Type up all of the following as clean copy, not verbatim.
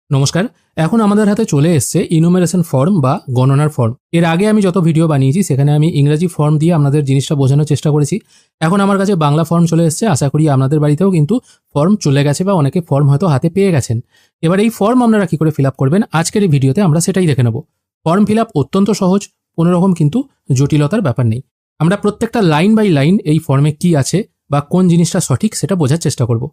নমস্কার। এখন আমাদের হাতে চলে এসছে ইনুমেরেশন ফর্ম বা গণনার ফর্ম। এর আগে আমি যত ভিডিও বানিয়েছি সেখানে আমি ইংরেজি ফর্ম দিয়ে আপনাদের জিনিসটা বোঝানোর চেষ্টা করেছি। এখন আমার কাছে বাংলা ফর্ম চলে এসছে। আশা করি আপনাদের বাড়িতেও কিন্তু ফর্ম চলে গেছে বা অনেকে ফর্ম হয়তো হাতে পেয়ে গেছেন। এবার এই ফর্ম আপনারা কি করে ফিল আপ করবেন আজকের এই ভিডিওতে আমরা সেটাই দেখে নেব। ফর্ম ফিল আপ অত্যন্ত সহজ, কোনো রকম কিন্তু জটিলতার ব্যাপার নেই। আমরা প্রত্যেকটা লাইন বাই লাইন এই ফর্মে কি আছে বা কোন জিনিসটা সঠিক সেটা বোঝার চেষ্টা করব।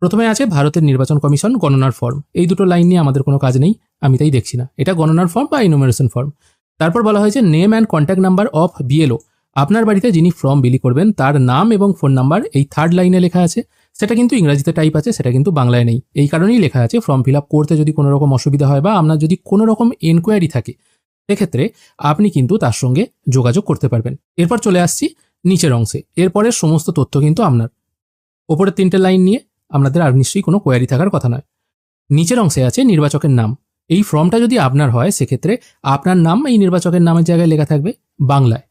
প্রথমে আছে ভারতের নির্বাচন কমিশন গণনার ফর্ম। এই দুটো লাইন নিয়ে আমাদের কোনো কাজ নেই, আমি তাই দেখছি না। এটা গণনার ফর্ম বা ইনুমারেশন ফর্ম। তারপর বলা হয়েছে name and contact number of BLO. আপনার বাড়িতে যিনি ফর্ম বিলি করবেন তার নাম এবং ফোন নাম্বার এই থার্ড লাইনে লেখা আছে। সেটা কিন্তু ইংরেজিতে টাইপ আছে, সেটা কিন্তু বাংলায় নেই। এই কারণেই লেখা আছে ফর্ম ফিল আপ করতে যদি কোনো রকম অসুবিধা হয় বা আপনার যদি কোনো রকম এনকোয়ারি থাকে সেক্ষেত্রে আপনি কিন্তু তার সঙ্গে যোগাযোগ করতে পারবেন। এরপর চলে আসছি নিচের অংশে। এরপরের সমস্ত তথ্য কিন্তু আপনার। ওপরের তিনটে লাইন নিয়ে আপনাদের আর নিশ্চয়ই কোনো কোয়ারি থাকার কথা নয়। নিচের অংশে আছে নির্বাচকের নাম। এই ফর্মটা যদি আপনার হয় সেক্ষেত্রে আপনার নাম এই নির্বাচকের নামের জায়গায় লেখা থাকবে বাংলায়।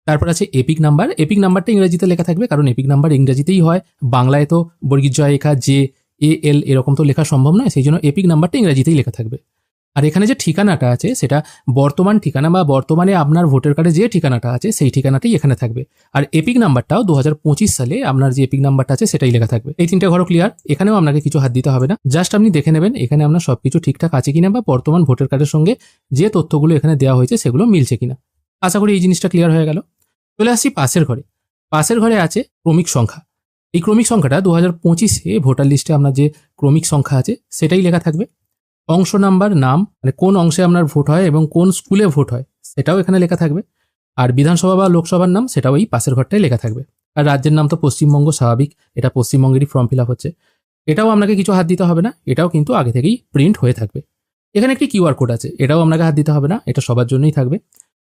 তারপর আছে এপিক নাম্বার। এপিক নাম্বারটা ইংরেজিতে লেখা থাকবে, কারণ এপিক নাম্বার ইংরেজিতেই হয়। বাংলায় তো বর্গীয় জ রেখা জে এ এল এরকম তো লেখা সম্ভব নয়, সেই জন্য এপিক নাম্বারটা ইংরেজিতেই লেখা থাকবে। আর এখানে যে ঠিকানাটা আছে সেটা বর্তমান ঠিকানা বা বর্তমানে আপনার ভোটার কার্ডে যে ঠিকানাটা আছে সেই ঠিকানাটাই এখানে থাকবে। আর এপিক নাম্বারটাও 2025 সালে আপনার যে এপিক নাম্বারটা আছে সেটাই লেখা থাকবে। এই তিনটে ঘরও ক্লিয়ার। এখানেও আপনাকে কিছু হাত দিতে হবে না, জাস্ট আপনি দেখে নেবেন এখানে আপনার সবকিছু ঠিকঠাক আছে কিনা বা বর্তমান ভোটার কার্ডের সঙ্গে যে তথ্যগুলো এখানে দেওয়া হয়েছে সেগুলো মিলছে কিনা। আশা করি এই জিনিসটা ক্লিয়ার হয়ে গেল। চলে আসছি পাশের ঘরে। পাশের ঘরে আছে ক্রমিক সংখ্যা। এই ক্রমিক সংখ্যাটা 2025-এ ভোটার লিস্টে আপনার যে ক্রমিক সংখ্যা আছে সেটাই লেখা থাকবে। অংশ নাম্বার, নাম মানে কোন অংশে আপনার ভোট হয় এবং কোন স্কুলে ভোট হয় সেটাও এখানে লেখা থাকবে। আর বিধানসভা বা লোকসভার নাম সেটাও এই পাশের ঘরটাই লেখা থাকবে। আর রাজ্যের নাম তো পশ্চিমবঙ্গ, স্বাভাবিক, এটা পশ্চিমবঙ্গেরই ফর্ম ফিল আপ হচ্ছে। এটাও আপনাকে কিছু হাত দিতে হবে না, এটাও কিন্তু আগে থেকেই প্রিন্ট হয়ে থাকবে। এখানে একটি কিউআর কোড আছে, এটাও আপনাকে হাত দিতে হবে না, এটা সবার জন্যই থাকবে।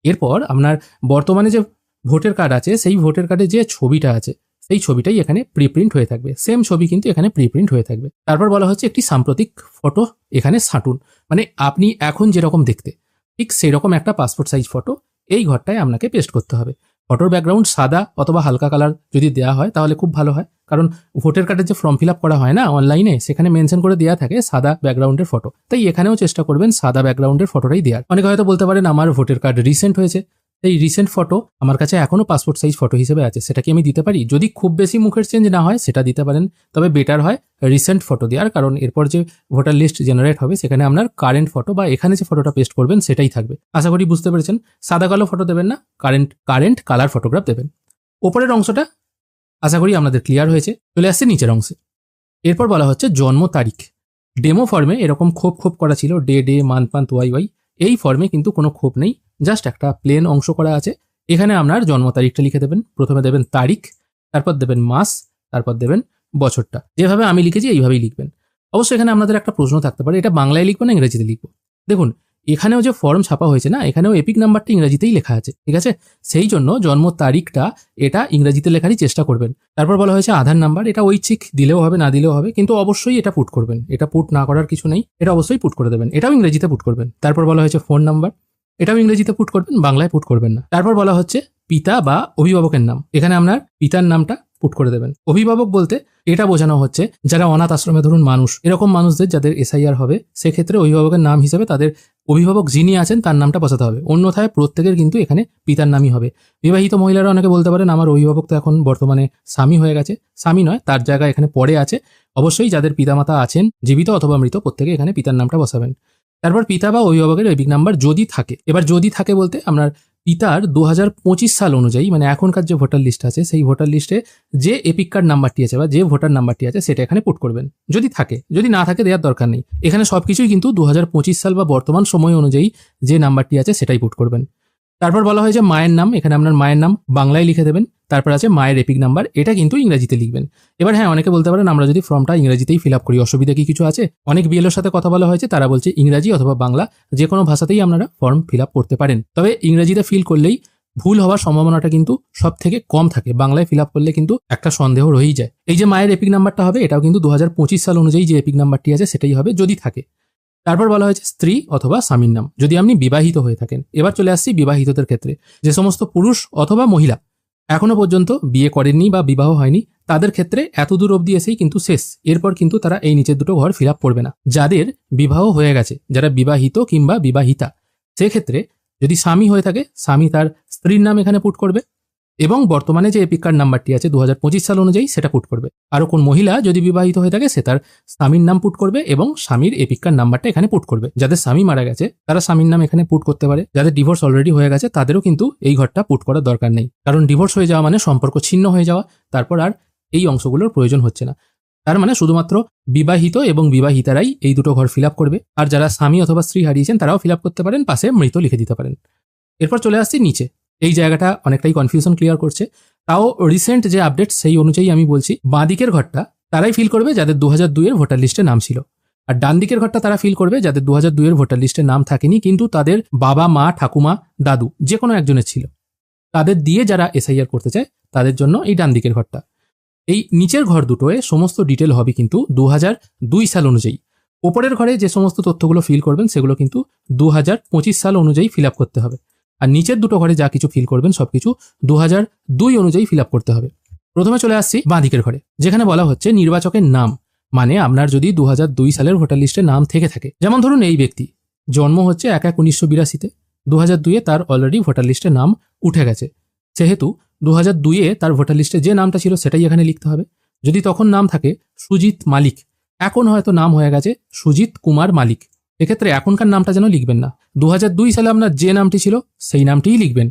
এরপর আপনার বর্তমানে যে ভোটার কার্ড আছে সেই ভোটার কার্ডে যে ছবিটা আছে সেই ছবিটাই এখানে প্রিপ্রিন্ট হয়ে থাকবে। সেম ছবি কিন্তু এখানে প্রিপ্রিন্ট হয়ে থাকবে। তারপর বলা হচ্ছে একটি সাম্প্রতিক ফটো এখানে সাঁটুন, মানে আপনি এখন যেরকম দেখতে ঠিক সেই রকম একটা পাসপোর্ট সাইজ ফটো এই ঘরটায় আপনাকে পেস্ট করতে হবে। ফটোর ব্যাকগ্রাউন্ড সাদা অথবা হালকা কালার যদি দেওয়া হয় তাহলে খুব ভালো হয়, কারণ ভোটার কার্ডের যে ফর্ম ফিল আপ করা হয় না অনলাইনে, সেখানে মেনশন করে দেওয়া থাকে সাদা ব্যাকগ্রাউন্ডের ফটো। তাই এখানেও চেষ্টা করবেন সাদা ব্যাকগ্রাউন্ডের ফটোটাই দেওয়ার। অনেকে হয়তো বলতে পারেন আমার ভোটার কার্ড রিসেন্ট হয়েছে, এই রিসেন্ট ফটো আমার কাছে এখনো পাসপোর্ট সাইজ ফটো হিসেবে আছে, সেটা কি আমি দিতে পারি? যদি খুব বেশি মুখের চেঞ্জ না হয় সেটা দিতে পারেন, তবে বেটার হয় রিসেন্ট ফটো দেওয়ার, কারণ এরপর যে ভোটার লিস্ট জেনারেট হবে সেখানে আপনার কারেন্ট ফটো বা এখানে যে ফটোটা পেস্ট করবেন সেটাই থাকবে। আশা করি বুঝতে পেরেছেন। সাদা কালো ফটো দেবেন না, কারেন্ট কালার ফটোগ্রাফ দেবেন। ওপরের অংশটা আশা করি আপনাদের ক্লিয়ার হয়েছে। চলে আসছে নিচের অংশে। এরপর বলা হচ্ছে জন্ম তারিখ। ডেমো ফর্মে এরকম খোপ করা ছিল, ডে মান্থ ওয়াই। এই ফর্মে কিন্তু কোনো খোপ নেই, জাস্ট একটা প্লেন অংশ করা আছে। এখানে আপনার জন্ম তারিখটা লিখে দেবেন। প্রথমে দেবেন তারিখ, তারপর দেবেন মাস, তারপর দেবেন বছরটা। যেভাবে আমি লিখেছি এইভাবেই লিখবেন। অবশ্যই এখানে আপনাদের একটা প্রশ্ন থাকতে পারে, এটা বাংলায় লিখবো না ইংরেজিতে লিখবো? দেখুন, এখানেও যে ফর্ম ছাপা হয়েছে না, এখানেও এপিক নাম্বারটা ইংরেজিতেই লেখা আছে, ঠিক আছে? সেই জন্য জন্ম তারিখটা এটা ইংরেজিতে লেখারই চেষ্টা করবেন। তারপর বলা হয়েছে আধার নাম্বার। এটা ঐচ্ছিক, দিলেও হবে না দিলেও হবে, কিন্তু অবশ্যই এটা পুট করবেন। এটা পুট না করার কিছু নেই, এটা অবশ্যই পুট করে দেবেন। এটাও ইংরেজিতে পুট করবেন। তারপর বলা হয়েছে ফোন নাম্বার। এটাও ইংরেজিতে পুট করবেন, বাংলায় পুট করবেন না। তারপর বলা হচ্ছে পিতা বা অভিভাবকের নাম। এখানে আপনার পিতার নামটা পুট করে দেবেন। অভিভাবক বলতে এটা বোঝানো হচ্ছে যারা অনাথ আশ্রমে ধরুন মানুষ, এরকম মানুষদের যাদের এসআইআর হবে সেক্ষেত্রে অভিভাবকের নাম হিসেবে তাদের অভিভাবক যিনি আছেন তার নামটা বসাতে হবে। অন্যথায় প্রত্যেকের কিন্তু এখানে পিতার নামই হবে। বিবাহিত মহিলারা অনেকে বলতে পারেন আমার অভিভাবক তো এখন বর্তমানে স্বামী হয়ে গেছে। স্বামী নয়, তার জায়গায় এখানে পড়ে আছে। অবশ্যই যাদের পিতামাতা আছেন জীবিত অথবা মৃত প্রত্যেকে এখানে পিতার নামটা বসাবেন। তারপর পিতা বা অভিভাবকের এপিক নাম্বার যদি থাকে। এবার যদি থাকে বলতে আপনার পিতার 2025 সাল অনুযায়ী, মানে এখনকার যে ভোটার লিস্ট আছে সেই ভোটার লিস্টে যে এপিক কার্ড নাম্বারটি আছে বা যে ভোটার নাম্বারটি আছে সেটা এখানে পুট করবেন যদি থাকে। যদি না থাকে দেওয়ার দরকার নেই। এখানে সবকিছুই কিন্তু 2025 সাল বা বর্তমান সময় অনুযায়ী যে নাম্বারটি আছে সেটাই পুট করবেন। তারপর বলা হয়েছে মায়ের নাম। এখানে আপনার মায়ের নাম বাংলায় লিখে দেবেন। তারপর আছে মায়ের এপিক নাম্বার, এটা কিন্তু ইংরেজিতে লিখবেন। এবার হ্যাঁ, অনেকে বলতে পারেন আমরা যদি ফর্মটা ইংরেজিতেই ফিল আপ করি অসুবিধা কি কিছু আছে? অনেক বিএলওর সাথে কথা বলা হয়েছে, তারা বলছে ইংরেজি অথবা বাংলা যে কোনো ভাষাতেই আপনারা ফর্ম ফিল আপ করতে পারেন, তবে ইংরেজিতে ফিল করলেই ভুল হওয়ার সম্ভাবনাটা কিন্তু সব থেকে কম থাকে। বাংলায় ফিল আপ করলে কিন্তু একটা সন্দেহ রয়েই যায়। এই যে মায়ের এপিক নাম্বারটা হবে এটাও কিন্তু 2025 সাল অনুযায়ী যে এপিক নাম্বারটি আছে সেটাই হবে যদি থাকে। তারপর বলা হয়েছে স্ত্রী অথবা স্বামীর নাম যদি আপনি বিবাহিত হয়ে থাকেন। এবার চলে আসছি বিবাহিতদের ক্ষেত্রে। যে সমস্ত পুরুষ অথবা মহিলা এখনো পর্যন্ত বিয়ে করেননি বা বিবাহ হয়নি তাদের ক্ষেত্রে এতদূর অবধি এসেই কিন্তু শেষ। এরপর কিন্তু তারা এই নিচের দুটো ঘর ফিল আপ করবে না। যাদের বিবাহ হয়ে গেছে, যারা বিবাহিত কিংবা বিবাহিতা, সেক্ষেত্রে যদি স্বামী হয়ে থাকে স্বামী তার স্ত্রীর নাম এখানে পুট করবে এবং বর্তমানে যে এপিক কার্ড নাম্বারটি আছে 2025 সাল অনুযায়ী সেটা পুট করবে। আরও কোন মহিলা যদি বিবাহিত হয়ে থাকে সে তার স্বামীর নাম পুট করবে এবং স্বামীর এপিক কার্ড নাম্বারটা এখানে পুট করবে। যাদের স্বামী মারা গেছে তারা স্বামীর নাম এখানে পুট করতে পারে। যাদের ডিভোর্স অলরেডি হয়ে গেছে তাদেরও কিন্তু এই ঘরটা পুট করার দরকার নেই, কারণ ডিভোর্স হয়ে যাওয়া মানে সম্পর্ক ছিন্ন হয়ে যাওয়া, তারপর আর এই অংশগুলোর প্রয়োজন হচ্ছে না। তার মানে শুধুমাত্র বিবাহিত এবং বিবাহিতারাই এই দুটো ঘর ফিল আপ করবে। আর যারা স্বামী অথবা স্ত্রী হারিয়েছেন তারাও ফিল আপ করতে পারেন, পাশে মৃত লিখে দিতে পারেন। এরপর চলে আসছি নিচে। এই জায়গাটা অনেকটাই কনফিউশন ক্লিয়ার করছে, তাও রিসেন্ট যে আপডেট সেই অনুযায়ী আমি বলছি। বাঁ দিকের ঘরটা তারাই ফিল করবে যাদের 2002 এর ভোটার লিস্টে নাম ছিল, আর ডান দিকের ঘরটা তারা ফিল করবে যাদের 2002 এর ভোটার লিস্টে নাম থাকেনি কিন্তু তাদের বাবা, মা, ঠাকুমা, দাদু যে কোনো একজনের ছিল। তাদের দিয়ে যারা এসআইআর করতে চায় তাদের জন্য এই ডান দিকের ঘরটা। এই নিচের ঘর দুটোয় সমস্ত ডিটেল হবে কিন্তু 2002 সাল অনুযায়ী। ওপরের ঘরে যে সমস্ত তথ্যগুলো ফিল করবেন সেগুলো কিন্তু 2025 সাল অনুযায়ী ফিল আপ করতে হবে। আর নিচের দুটো ঘরে যা কিছু ফিল করবেন সবকিছু 2002 অনুযায়ী ফিল আপ করতে হবে। প্রথমে চলে আসছি বাঁ দিকের ঘরে, যেখানে বলা হচ্ছে নির্বাচকের নাম। মানে আপনার যদি 2002 সালের ভোটার লিস্টে নাম থেকে থাকে, যেমন ধরুন এই ব্যক্তি জন্ম হচ্ছে 1/1/1982-তে, 2002-এ তার অলরেডি ভোটার লিস্টে নাম উঠে গেছে, সেহেতু 2002-এ তার ভোটার লিস্টে যে নামটা ছিল সেটাই এখানে লিখতে হবে। যদি তখন নাম থাকে সুজিত মালিক, এখন হয়তো নাম হয়ে গেছে সুজিত কুমার মালিক, এক্ষেত্রে এখনকার নামটা যেন লিখবেন না। 2002 সালে আপনার যে নামটি ছিল সেই নামটিই লিখবেন,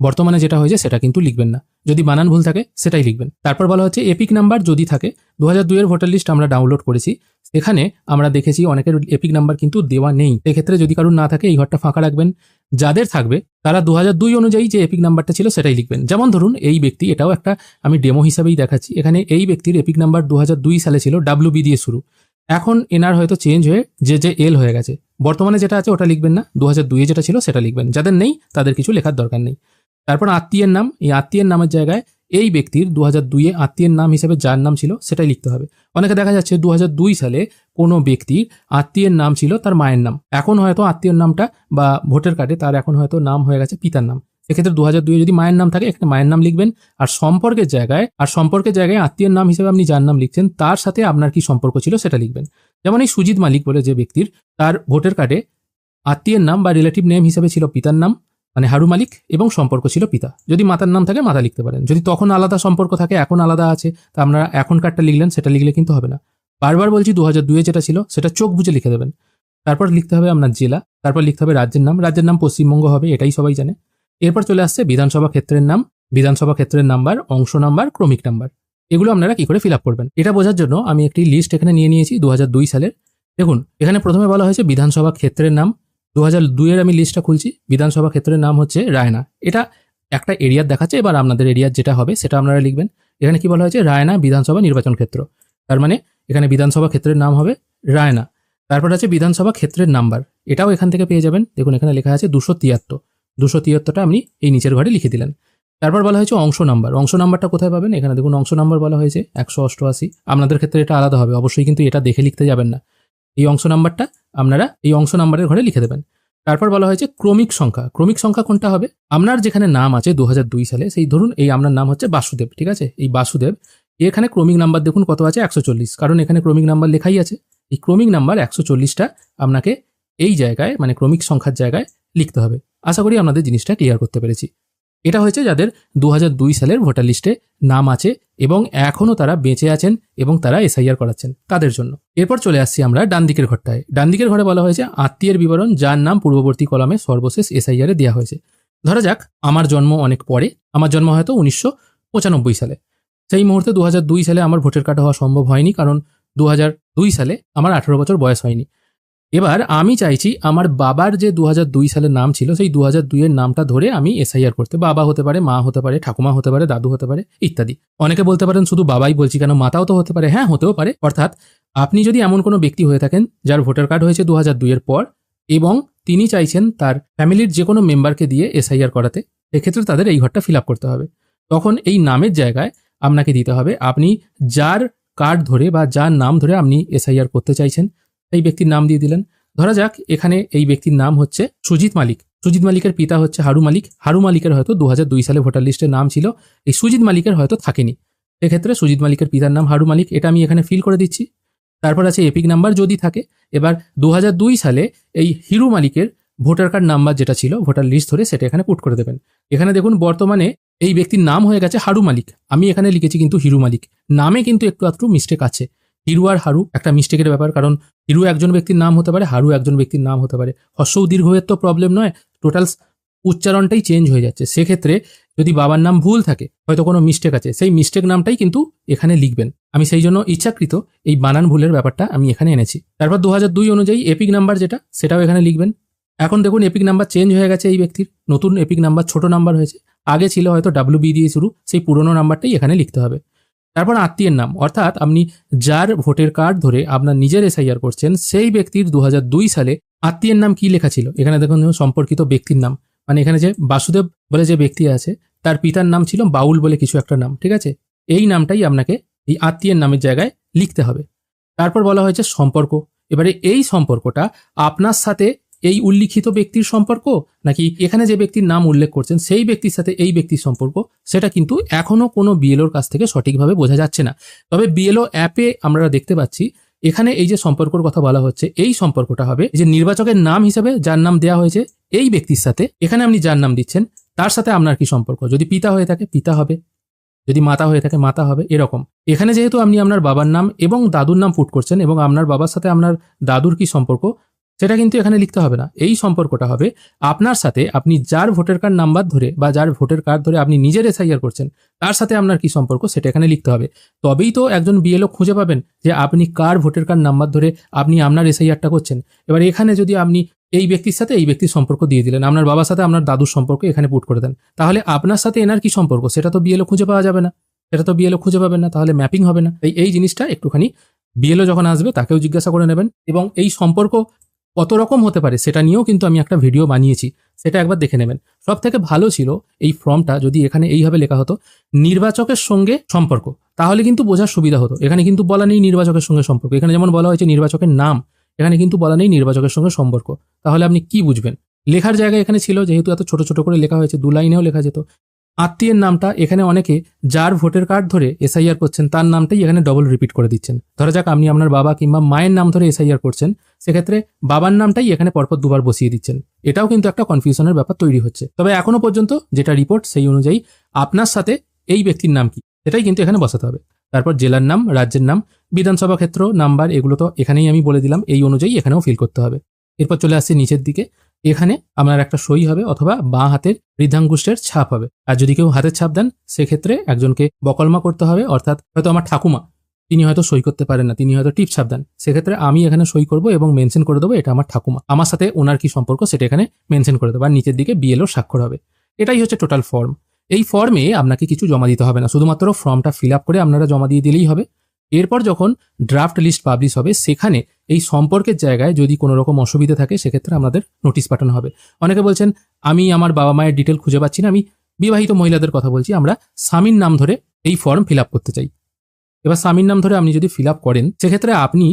বর্তমানে যেটা হয়েছে সেটা কিন্তু লিখবেন না। যদি বানান ভুল থাকে সেটাই লিখবেন। তারপর বলা হচ্ছে এপিক নাম্বার যদি থাকে। 2002 এর ভোটার লিস্ট আমরা ডাউনলোড করেছি, এখানে আমরা দেখেছি অনেকের এপিক নাম্বার কিন্তু দেওয়া নেই। এক্ষেত্রে যদি কারোর না থাকে এই ঘরটা ফাঁকা রাখবেন। যাদের থাকবে তারা 2002 অনুযায়ী যে এপিক নাম্বারটা ছিল সেটাই লিখবেন। যেমন ধরুন এই ব্যক্তি, এটাও একটা আমি ডেমো হিসাবেই দেখাচ্ছি। এখানে এই ব্যক্তির এপিক নাম্বার 2002 সালে ছিল WB দিয়ে শুরু, এখন এনার হয়তো চেঞ্জ হয়ে JJL হয়ে গেছে। বর্তমানে যেটা আছে ওটা লিখবেন না, 2002-এ যেটা ছিল সেটা লিখবেন। যাদের নেই তাদের কিছু লেখার দরকার নেই। তারপর আত্মীয়ের নাম, এই আত্মীয়ের নামের জায়গায় এই ব্যক্তির 2002-এ আত্মীয়ের নাম হিসেবে যার নাম ছিল সেটাই লিখতে হবে। অনেকে দেখা যাচ্ছে 2002 সালে কোনো ব্যক্তির আত্মীয়ের নাম ছিল তার মায়ের নাম, এখন হয়তো আত্মীয়ের নামটা বা ভোটার কার্ডে তার এখন হয়তো নাম হয়ে গেছে পিতার নাম। এক্ষেত্রে 2002-এ যদি মায়ের নাম থাকে এখানে মায়ের নাম লিখবেন। আর সম্পর্কের জায়গায় আত্মীয়ের নাম হিসেবে আপনি যার নাম লিখছেন তার সাথে আপনার কি সম্পর্ক ছিল সেটা লিখবেন। যেমন এই সুজিত মালিক বলে যে ব্যক্তির, তার ভোটার কার্ডে আত্মীয়ের নাম বা রিলেটিভ নেম হিসেবে ছিল পিতার নাম, মানে হারু মালিক, এবং সম্পর্ক ছিল পিতা। যদি মাতার নাম থাকে মাতা লিখতে পারেন। যদি তখন আলাদা সম্পর্ক থাকে এখন আলাদা আছে তা আপনারা এখনকারটা লিখলেন, সেটা লিখলে কিন্তু হবে না। বারবার বলছি 2002-এ যেটা ছিল সেটা চোখ বুঝে লিখে দেবেন। তারপর লিখতে হবে আপনার জেলা, তারপর লিখতে হবে রাজ্যের নাম পশ্চিমবঙ্গ হবে, এটাই সবাই জানে। এরপর চলে আসছে বিধানসভা ক্ষেত্রের নাম, বিধানসভা ক্ষেত্রের নাম্বার, অংশ নাম্বার, ক্রমিক নাম্বার। এগুলো আপনারা কি করে ফিল আপ করবেন এটা বোঝার জন্য আমি একটি লিস্ট এখানে নিয়ে নিয়েছি 2002 সালের। দেখুন এখানে প্রথমে বলা হয়েছে বিধানসভা ক্ষেত্রের নাম। 2002-এর আমি লিস্টটা খুলছি। বিধানসভা ক্ষেত্রের নাম হচ্ছে রায়না, এটা একটা এরিয়ার দেখাচ্ছে। এবার আপনাদের এরিয়ার যেটা হবে সেটা আপনারা লিখবেন। এখানে কি বলা হয়েছে রায়না বিধানসভা নির্বাচন ক্ষেত্র, তার মানে এখানে বিধানসভা ক্ষেত্রের নাম হবে রায়না। তারপর আছে বিধানসভা ক্ষেত্রের নাম্বার, এটাও এখান থেকে পেয়ে যাবেন। দেখুন এখানে লেখা আছে 273, 273টা আপনি এই নিচের ঘরে লিখে দিলেন। তারপর বলা হয়েছে অংশ নাম্বার, অংশ নাম্বারটা কোথায় পাবেন? এখানে দেখুন অংশ নাম্বার বলা হয়েছে 188। আপনাদের ক্ষেত্রে এটা আলাদা হবে, অবশ্যই কিন্তু এটা দেখে লিখতে যাবেন না। এই অংশ নাম্বারটা আপনারা এই অংশ নাম্বারের ঘরে লিখে দেবেন। তারপর বলা হয়েছে ক্রমিক সংখ্যা, ক্রমিক সংখ্যা কোনটা হবে? আপনার যেখানে নাম আছে 2002 সালে, সেই ধরুন এই আপনার নাম হচ্ছে বাসুদেব, ঠিক আছে? এই বাসুদেব, এখানে ক্রমিক নাম্বার দেখুন কত আছে, 140, কারণ এখানে ক্রমিক নাম্বার লেখাই আছে। এই ক্রমিক নাম্বার 140টা আপনাকে এই জায়গায় মানে ক্রমিক সংখ্যার জায়গায় লিখতে হবে। আশা করি আপনাদের জিনিসটা ক্লিয়ার করতে পেরেছি। এটা হয়েছে যাদের 2002 সালের ভোটার লিস্টে নাম আছে এবং এখনও তারা বেঁচে আছেন এবং তারা এসআইআর করাচ্ছেন তাদের জন্য। এরপর চলে আসছি আমরা ডান দিকের ঘরটায়। ডান দিকের ঘরে বলা হয়েছে আত্মীয়ের বিবরণ যার নাম পূর্ববর্তী কলামে সর্বশেষ এসআইআরে দেওয়া হয়েছে। ধরা যাক আমার জন্ম অনেক পরে, আমার জন্ম হয়তো 1995 সালে। সেই মুহূর্তে 2002 সালে আমার ভোটার কার্ড হওয়া সম্ভব হয়নি, কারণ 2002 সালে আমার 18 বছর বয়স হয়নি। এবার আমি চাইছি আমার বাবার যে 2002 সালের নাম ছিল সেই 2002 এর নামটা ধরে আমি এসআইআর করতে। বাবা হতে পারে, মা হতে পারে, ঠাকুমা হতে পারে, দাদু হতে পারে ইত্যাদি। অনেকে বলতে পারেন শুধু বাবাই বলছি কেন, মাতাও তো হতে পারে। হ্যাঁ, হতেও পারে। অর্থাৎ আপনি যদি এমন কোনো ব্যক্তি হয়ে থাকেন যার ভোটার কার্ড হয়েছে 2002 এর পর এবং তিনি চাইছেন তার ফ্যামিলির যে কোনো মেম্বারকে দিয়ে এসআইআর করাতে, এক্ষেত্রে তাদের এই ঘরটা ফিল আপ করতে হবে। তখন এই নামের জায়গায় আপনাকে দিতে হবে আপনি যার কার্ড ধরে বা যার নাম ধরে আপনি এসআইআর করতে চাইছেন সেই ব্যক্তির নাম দিয়ে দিলেন। ধরা যাক এখানে এই ব্যক্তির নাম হচ্ছে সুজিত মালিক, সুজিত মালিকের পিতা হচ্ছে হারু মালিক। হারু মালিকের হয়তো 2002 সালে ভোটার লিস্টে নাম ছিল, এই সুজিত মালিকের হয়তো থাকেনি। সেক্ষেত্রে সুজিত মালিকের পিতার নাম হারু মালিক, এটা আমি এখানে ফিল করে দিচ্ছি। তারপর আছে এপিক নাম্বার যদি থাকে। এবার 2002 সালে এই হিরু মালিকের ভোটার কার্ড নাম্বার যেটা ছিল ভোটার লিস্ট ধরে সেটা এখানে পুট করে দেবেন। এখানে দেখুন বর্তমানে এই ব্যক্তির নাম হয়ে গেছে হারু মালিক, আমি এখানে লিখেছি কিন্তু হিরু মালিক। নামে কিন্তু একটু আধটু মিস্টেক আছে, হিরু আর হারু একটা মিস্টেকের ব্যাপার, কারণ হিরু একজন ব্যক্তির নাম হতে পারে, হারু একজন ব্যক্তির নাম হতে পারে। হ্রস্ব ও দীর্ঘের তো প্রবলেম নয়, টোটাল উচ্চারণটাই চেঞ্জ হয়ে যাচ্ছে। সেক্ষেত্রে যদি বাবার নাম ভুল থাকে, হয়তো কোনো মিস্টেক আছে, সেই মিস্টেক নামটাই কিন্তু এখানে লিখবেন। আমি সেই জন্য ইচ্ছাকৃত এই বানান ভুলের ব্যাপারটা আমি এখানে এনেছি। তারপর 2002 অনুযায়ী এপিক নাম্বার যেটা, সেটাও এখানে লিখবেন। এখন দেখুন এপিক নাম্বার চেঞ্জ হয়ে গেছে এই ব্যক্তির, নতুন এপিক নাম্বার ছোট নাম্বার হয়েছে। আগে ছিল হয়তো WB দিয়ে শুরু, সেই পুরনো নাম্বারটাই এখানে লিখতে হবে। তারপর আত্মীয়ের নাম, অর্থাৎ আপনি যার ভোটের কার্ড ধরে আপনার নিজের এসআইআর করছেন, সেই ব্যক্তির 2002 সালে আত্মীয়ের নাম কি লেখা ছিল। এখানে দেখুন সম্পর্কিত ব্যক্তির নাম, মানে এখানে যে বাসুদেব বলে যে ব্যক্তি আছে তার পিতার নাম ছিল বাউল বলে কিছু একটা নাম, ঠিক আছে। এই নামটাই আপনাকে এই আত্মীয়ের নামের জায়গায় লিখতে হবে। তারপর বলা হয়েছে সম্পর্ক। এবারে এই সম্পর্কটা আপনার সাথে এই উল্লিখিত ব্যক্তির সম্পর্ক, নাকি এখানে যে ব্যক্তির নাম উল্লেখ করছেন সেই ব্যক্তির সাথে এই ব্যক্তির সম্পর্ক, সেটা কিন্তু এখনো কোনো বিএলওর কাছ থেকে সঠিকভাবে বোঝা যাচ্ছে না। তবে বিএলও অ্যাপে আমরা দেখতে পাচ্ছি এখানে এই যে সম্পর্কের কথা বলা হচ্ছে, এই সম্পর্কটা হবে যে নির্বাচকের নাম হিসেবে যার নাম দেওয়া হয়েছে এই ব্যক্তির সাথে, এখানে আপনি যার নাম দিচ্ছেন তার সাথে আপনার কি সম্পর্ক। যদি পিতা হয়ে থাকে পিতা হবে, যদি মাতা হয়ে থাকে মাতা হবে, এরকম। এখানে যেহেতু আপনি আপনার বাবার নাম এবং দাদুর নাম পুট করছেন, এবং আপনার বাবার সাথে আপনার দাদুর কি সম্পর্ক সেটা কিন্তু এখানে লিখতে হবে না। এই সম্পর্কটা হবে আপনার সাথে আপনি যার ভোটার কার্ড নাম্বার ধরে বা যার ভোটার কার্ড ধরে আপনি নিজের এসআইআর করছেন তার সাথে আপনার কি সম্পর্ক সেটা এখানে লিখতে হবে। তবেই তো একজন বিএলও খুঁজে পাবেন যে আপনি কার ভোটার কার্ড নাম্বার ধরে আপনি আপনার এসআইআরটা করছেন। এবার এখানে যদি আপনি এই ব্যক্তির সাথে এই ব্যক্তির সম্পর্ক দিয়ে দিলেন, আপনার বাবার সাথে আপনার দাদুর সম্পর্ক এখানে পুট করে দেন, তাহলে আপনার সাথে এনার কি সম্পর্ক সেটা তো বিএলও খুঁজে পাওয়া যাবে না, সেটা তো বিএলও খুঁজে পাবেন না, তাহলে ম্যাপিং হবে না। এই জিনিসটা একটুখানি বিএলও যখন আসবে তাকেও জিজ্ঞাসা করে নেবেন। এবং এই সম্পর্ক কত রকম হতে পারে সেটা নিয়েও কিন্তু আমি একটা ভিডিও বানিয়েছি, সেটা একবার দেখে নেবেন। সব থেকে ভালো ছিল এই ফর্মটা যদি এখানে এইভাবে লেখা হতো নির্বাচকের সঙ্গে সম্পর্ক, তাহলে কিন্তু বোঝার সুবিধা হতো। এখানে কিন্তু বলা নেই নির্বাচকের সঙ্গে সম্পর্ক, এখানে যেমন বলা হয়েছে নির্বাচকের নাম, এখানে কিন্তু বলা নেই নির্বাচকের সঙ্গে সম্পর্ক, তাহলে আপনি কি বুঝবেন। লেখার জায়গায় এখানে ছিল, যেহেতু এত ছোট ছোট করে লেখা হয়েছে 2 লাইনেও লেখা যেত। আত্মীয়ের নামটা এখানে অনেকে যার ভোটার কার্ড ধরে এসআইআর করছেন তার নামটাই এখানে ডবল রিপিট করে দিচ্ছেন। ধরা যাক আপনি আপনার বাবা কিংবা মায়ের নাম ধরে এসআইআর করছেন, সেক্ষেত্রে বাবার নামটাই এখানে পরপর 2 বার বসিয়ে দিচ্ছেন। এটাও কিন্তু একটা কনফিউশনের ব্যাপার তৈরি হচ্ছে। তবে এখনো পর্যন্ত যেটা রিপোর্ট সেই অনুযায়ী আপনার সাথে এই ব্যক্তির নাম কি সেটাই কিন্তু এখানে বসাতে হবে। তারপর জেলার নাম, রাজ্যের নাম, বিধানসভা ক্ষেত্র নাম্বার, এগুলো তো এখানেই আমি বলে দিলাম, এই অনুযায়ী এখানেও ফিল করতে হবে। এরপর চলে আসছে নিচের দিকে, এখানে আপনার একটা সই হবে অথবা বাঁ হাতের বৃদ্ধাঙ্গুষ্ঠের ছাপ হবে। আর যদি কেউ হাতের ছাপ দেন সেক্ষেত্রে একজনকে বকলমা করতে হবে, অর্থাৎ হয়তো আমার ঠাকুমা তিনি হয়তো সই করতে পারেন না, তিনি হয়তো টিপ ছাপ দেন, সেক্ষেত্রে আমি এখানে সই করব এবং মেনশন করে দেবো এটা আমার ঠাকুমা, আমার সাথে ওনার কি সম্পর্ক সেটা এখানে মেনশন করে দেবো। আর নিচের দিকে বিএলও স্বাক্ষর হবে। এটাই হচ্ছে টোটাল ফর্ম। এই ফর্মে আপনাকে কিছু জমা দিতে হবে না, শুধুমাত্র ফর্মটা ফিল আপ করে আপনারা জমা দিয়ে দিলেই হবে। এরপর যখন ড্রাফট লিস্ট পাবলিশ হবে সেখানে এই সম্পর্কের জায়গায় যদি কোনো রকম অসুবিধা থাকে সেক্ষেত্রে আমাদের নোটিশ পাঠানো হবে। অনেকে বলছেন আমি আমার বাবা মায়ের ডিটেল খুঁজে পাচ্ছি না, আমি বিবাহিত মহিলাদের কথা বলছি, আমরা স্বামীর নাম ধরে এই ফর্ম ফিল আপ করতে চাই। এবার স্বামীর নাম ধরে আপনি যদি ফিল আপ করেন সেক্ষেত্রে আপনি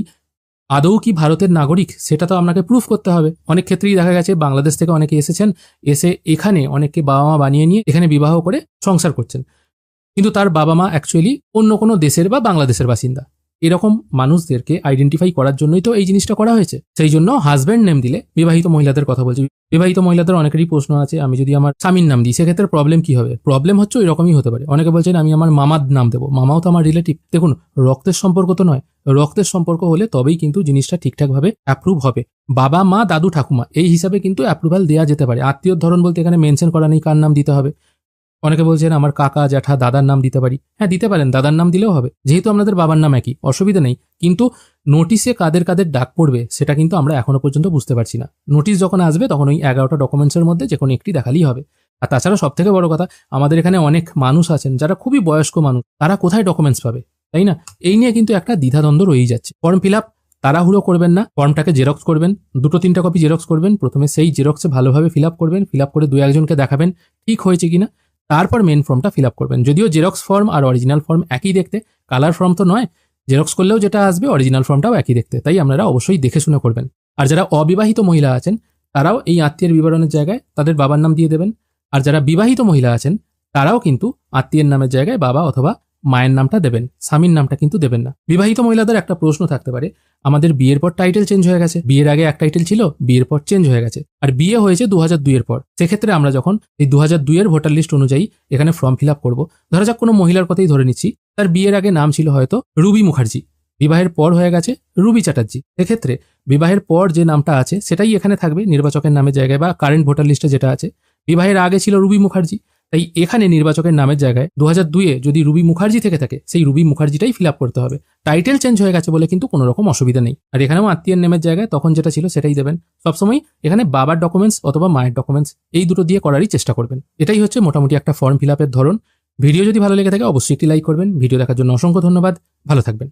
আদৌ কি ভারতের নাগরিক সেটা তো আপনাকে প্রুফ করতে হবে। অনেক ক্ষেত্রেই দেখা গেছে বাংলাদেশ থেকে অনেকে এসেছেন, এসে এখানে অনেককে বাবা মা বানিয়ে নিয়ে এখানে বিবাহ করে সংসার করছেন, কিন্তু তার বাবা মা অ্যাকচুয়ালি অন্য কোনো দেশের বা বাংলাদেশের বাসিন্দা। এরকম মানুষদেরকে আইডেন্টিফাই করার জন্যই তো এই জিনিসটা করা হয়েছে। সেই জন্য হাজব্যান্ড নেম দিলে, বিবাহিত মহিলাদের কথা বলছি, বিবাহিত মহিলাদের অনেকেরই প্রশ্ন আছে আমি যদি আমার স্বামীর নাম দিই সেক্ষেত্রে প্রবলেম কি হবে। প্রবলেম হচ্ছে ওই রকমই হতে পারে। অনেকে বলছেন আমি আমার মামার নাম দেবো, মামাও তো আমার রিলেটিভ। দেখুন রক্তের সম্পর্ক তো নয়, রক্তের সম্পর্ক হলে তবেই কিন্তু জিনিসটা ঠিকঠাকভাবে অ্যাপ্রুভ হবে। বাবা মা দাদু ঠাকুমা এই হিসাবে কিন্তু অ্যাপ্রুভাল দেওয়া যেতে পারে। আত্মীয়র ধরন বলতে এখানে মেনশন করা নেই কার নাম দিতে হবে। অনেকে বলছেন আমার কাকা জ্যাঠা দাদার নাম দিতে পারি, হ্যাঁ দিতে পারেন, দাদার নাম দিলেও হবে, যেহেতু আপনাদের বাবার নাম একই, অসুবিধা নেই। কিন্তু নোটিশে কাদের কাদের ডাক পড়বে সেটা কিন্তু আমরা এখনো পর্যন্ত বুঝতে পারছি না। নোটিশ যখন আসবে তখন ওই 11টা ডকুমেন্টসের মধ্যে যে কোনো একটি দেখালেই হবে। আর তাছাড়া সব থেকে বড় কথা, আমাদের এখানে অনেক মানুষ আছেন যারা খুবই বয়স্ক মানুষ, তারা কোথায় ডকুমেন্টস পাবে, তাই না? এই নিয়ে কিন্তু একটা দ্বিধাদ্বন্দ্ব রয়েই যাচ্ছে। ফর্ম ফিল আপ তাড়াহুড়ো করবেন না, ফর্মটাকে জেরক্স করবেন, 2-3টা কপি জেরক্স করবেন, প্রথমে সেই জেরক্সে ভালোভাবে ফিল আপ করবেন, ফিল আপ করে 2-1জনকে দেখাবেন ঠিক হয়েছে কিনা, তারপর মেন ফর্মটা ফিল আপ করবেন। যদিও জেরক্স ফর্ম আর অরিজিনাল ফর্ম একই দেখতে, কালার ফর্ম তো নয়, জেরক্স করলেও যেটা আসবে অরিজিনাল ফর্মটাও একই দেখতে, তাই আপনারা অবশ্যই দেখে শুনে করবেন। আর যারা অবিবাহিত মহিলা আছেন তারাও এই আত্মীয়ের বিবরণের জায়গায় তাদের বাবার নাম দিয়ে দেবেন। আর যারা বিবাহিত মহিলা আছেন তারাও কিন্তু আত্মীয়ের নামের জায়গায় বাবা অথবা মায়ের নামটা দেবেন, স্বামীর নামটা কিন্তু দেবেন না। বিবাহিত মহিলাদের একটা প্রশ্ন থাকতে পারে, আমাদের বিয়ের পর টাইটেল চেঞ্জ হয়ে গেছে, বিয়ের আগে এক টাইটেল ছিল, বিয়ের পর চেঞ্জ হয়ে গেছে, আর বিয়ে হয়েছে 2002 এর পর। সেক্ষেত্রে আমরা যখন এই 2002 এর ভোটার লিস্ট অনুযায়ী এখানে ফর্ম ফিল আপ করবো, ধরা যাক কোনো মহিলার কথাই ধরে নিচ্ছি, তার বিয়ের আগে নাম ছিল হয়তো রুবি মুখার্জি, বিবাহের পর হয়ে গেছে রুবি চ্যাটার্জি। সেক্ষেত্রে বিবাহের পর যে নামটা আছে সেটাই এখানে থাকবে নির্বাচকের নামের জায়গায় বা কারেন্ট ভোটার লিস্টে যেটা আছে। বিবাহের আগে ছিল রুবি মুখার্জি, তাই এখানে নির্বাচকের নামের জায়গায় 2002-এ যদি রুবি মুখার্জি থেকে থাকে সেই রুবি মুখার্জিটাই ফিল আপ করতে হবে। টাইটেল চেঞ্জ হয়ে গেছে বলে কিন্তু কোনো রকম অসুবিধা নেই। আর এখানেও আত্মীয়ের নামের জায়গায় তখন যেটা ছিল সেটাই দেবেন। সবসময় এখানে বাবার ডকুমেন্টস অথবা মায়ের ডকুমেন্টস এই দুটো দিয়ে করারই চেষ্টা করবেন। এটাই হচ্ছে মোটামুটি একটা ফর্ম ফিল আপের ধরন। ভিডিও যদি ভালো লেগে থাকে অবশ্যই একটি লাইক করবেন। ভিডিও দেখার জন্য অসংখ্য ধন্যবাদ। ভালো থাকবেন।